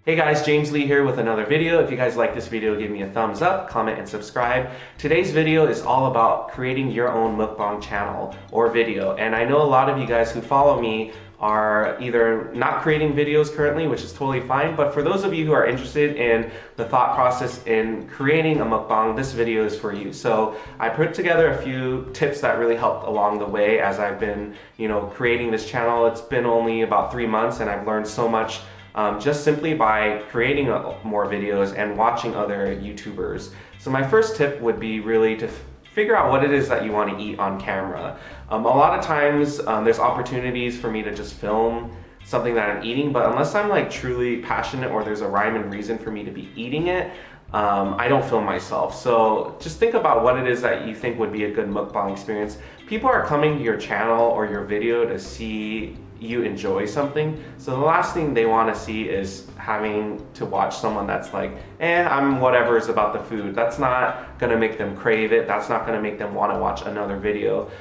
Hey guys, James Lee here with another video. If you guys like this video, give me a thumbs up, comment, and subscribe. Today's video is all about creating your own mukbang channel or video. And I know a lot of you guys who follow me are either not creating videos currently, which is totally fine, but for those of you who are interested in the thought process in creating a mukbang, this video is for you. So I put together a few tips that really helped along the way as I've been, creating this channel. It's been only about 3 months and I've learned so much just simply by creating more videos and watching other YouTubers. So my first tip would be really to figure out what it is that you want to eat on camera. A lot of times there's opportunities for me to just film something that I'm eating, but unless I'm like truly passionate or there's a rhyme and reason for me to be eating it, I don't film myself. So just think about what it is that you think would be a good mukbang experience. People are coming to your channel or your video to see you enjoy something. So the last thing they want to see is having to watch someone that's like, I'm whatever's about the food. That's not gonna make them crave it. That's not gonna make them want to watch another video.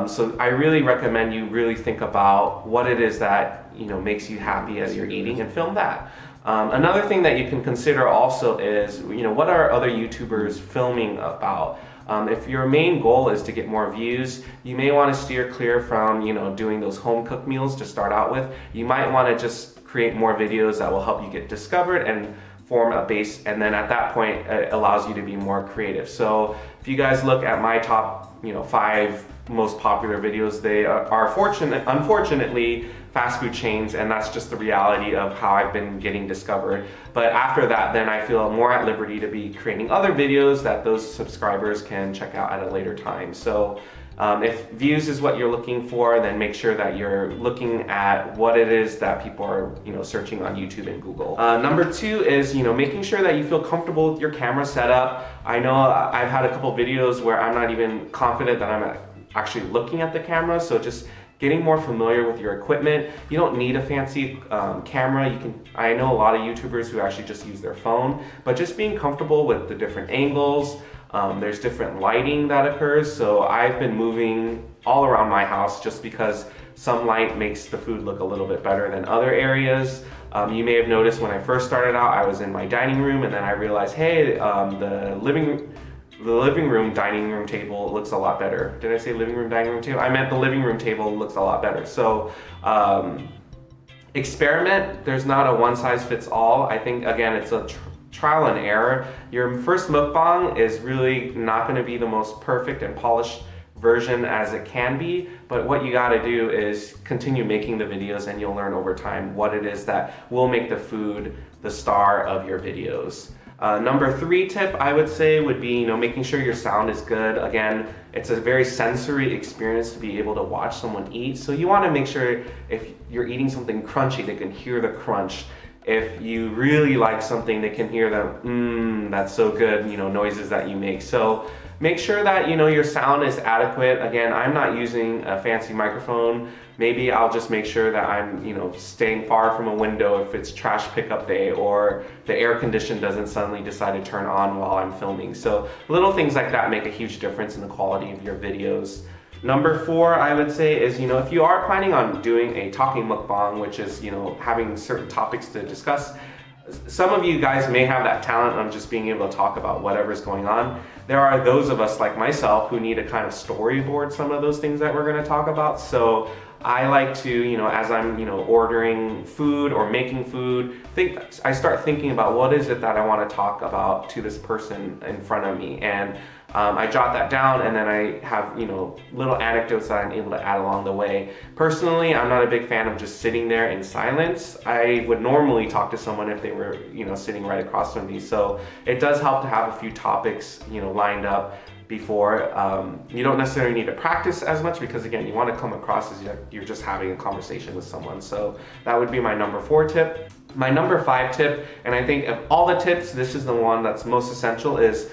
So I really recommend you really think about what it is that makes you happy as you're eating and film that. Another thing that you can consider also is, what are other YouTubers filming about? If your main goal is to get more views, you may want to steer clear from, doing those home cooked meals to start out with. You might want to just create more videos that will help you get discovered and form a base, and then at that point it allows you to be more creative. So if you guys look at my top 5 most popular videos, they are unfortunately fast food chains, and that's just the reality of how I've been getting discovered. But after that, then I feel more at liberty to be creating other videos that those subscribers can check out at a later time. So if views is what you're looking for, then make sure that you're looking at what it is that people are searching on YouTube and Google. Number 2 is making sure that you feel comfortable with your camera setup. I know I've had a couple videos where I'm not even confident that I'm actually looking at the camera, so just getting more familiar with your equipment. You don't need a fancy camera. I know a lot of YouTubers who actually just use their phone, but just being comfortable with the different angles. There's different lighting that occurs, so I've been moving all around my house just because some light makes the food look a little bit better than other areas. You may have noticed when I first started out, I was in my dining room, and then I realized, hey, the living room dining room table looks a lot better. Did I say living room dining room table? I meant the living room table looks a lot better. So experiment. There's not a one size fits all. I think again it's a trial and error. Your first mukbang is really not going to be the most perfect and polished version as it can be, but what you got to do is continue making the videos, and you'll learn over time what it is that will make the food the star of your videos. Number 3 tip I would say would be making sure your sound is good. Again, it's a very sensory experience to be able to watch someone eat, so you want to make sure if you're eating something crunchy, they can hear the crunch. If you really like something, they can hear the that's so good, noises that you make. So make sure that your sound is adequate. Again, I'm not using a fancy microphone. Maybe I'll just make sure that I'm staying far from a window if it's trash pickup day, or the air condition doesn't suddenly decide to turn on while I'm filming. So little things like that make a huge difference in the quality of your videos. Number 4, I would say, is if you are planning on doing a talking mukbang, which is having certain topics to discuss. Some of you guys may have that talent of just being able to talk about whatever's going on. There are those of us like myself who need to kind of storyboard some of those things that we're going to talk about. So I like to, as I'm, ordering food or making food, I start thinking about what is it that I want to talk about to this person in front of me. And I jot that down, and then I have, little anecdotes that I'm able to add along the way. Personally, I'm not a big fan of just sitting there in silence. I would normally talk to someone if they were, sitting right across from me. So it does help to have a few topics, lined up before. You don't necessarily need to practice as much because again, you want to come across as you're just having a conversation with someone. So that would be my number 4 tip. My number 5 tip, and I think of all the tips, this is the one that's most essential, is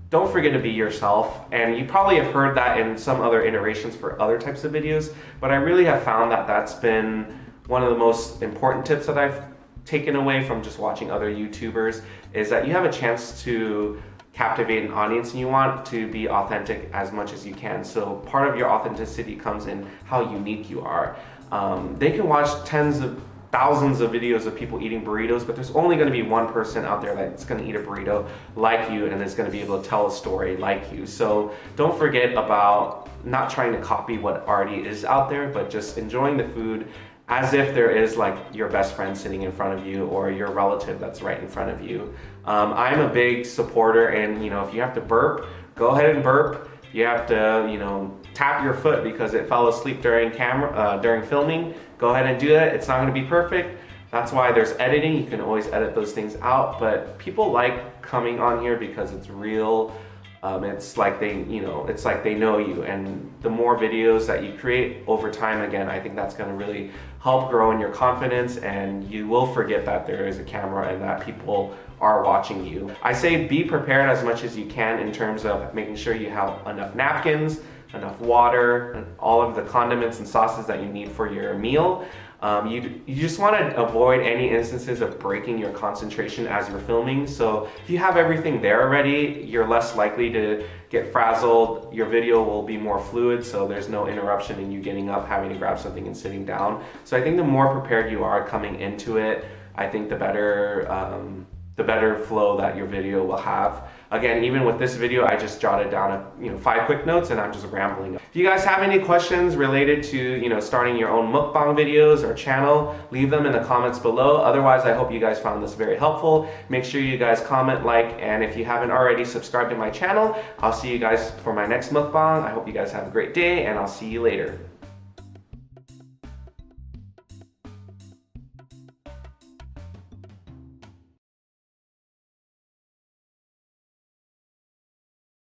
don't forget to be yourself. And you probably have heard that in some other iterations for other types of videos, but I really have found that that's been one of the most important tips that I've taken away from just watching other YouTubers, is that you have a chance to captivate an audience and you want to be authentic as much as you can. So part of your authenticity comes in how unique you are. They can watch tens of thousands of videos of people eating burritos, but there's only going to be one person out there that's going to eat a burrito like you and is going to be able to tell a story like you. So don't forget about not trying to copy what already is out there, but just enjoying the food as if there is like your best friend sitting in front of you or your relative that's right in front of you. I'm a big supporter, and if you have to burp, go ahead and burp. If you have to, tap your foot because it fell asleep during filming, go ahead and do that. It's not going to be perfect. That's why there's editing. You can always edit those things out, but people like coming on here because it's real. It's like they know you, and the more videos that you create over time, again, I think that's going to really help grow in your confidence, and you will forget that there is a camera and that people are watching you. I say be prepared as much as you can in terms of making sure you have enough napkins, enough water, and all of the condiments and sauces that you need for your meal. You just want to avoid any instances of breaking your concentration as you're filming. So if you have everything there already, you're less likely to get frazzled. Your video will be more fluid, so there's no interruption in you getting up, having to grab something and sitting down. So I think the more prepared you are coming into it, I think the better flow that your video will have. Again, even with this video, I just jotted down 5 quick notes and I'm just rambling. If you guys have any questions related to starting your own mukbang videos or channel, leave them in the comments below. Otherwise, I hope you guys found this very helpful. Make sure you guys comment, like, and if you haven't already subscribed to my channel, I'll see you guys for my next mukbang. I hope you guys have a great day, and I'll see you later.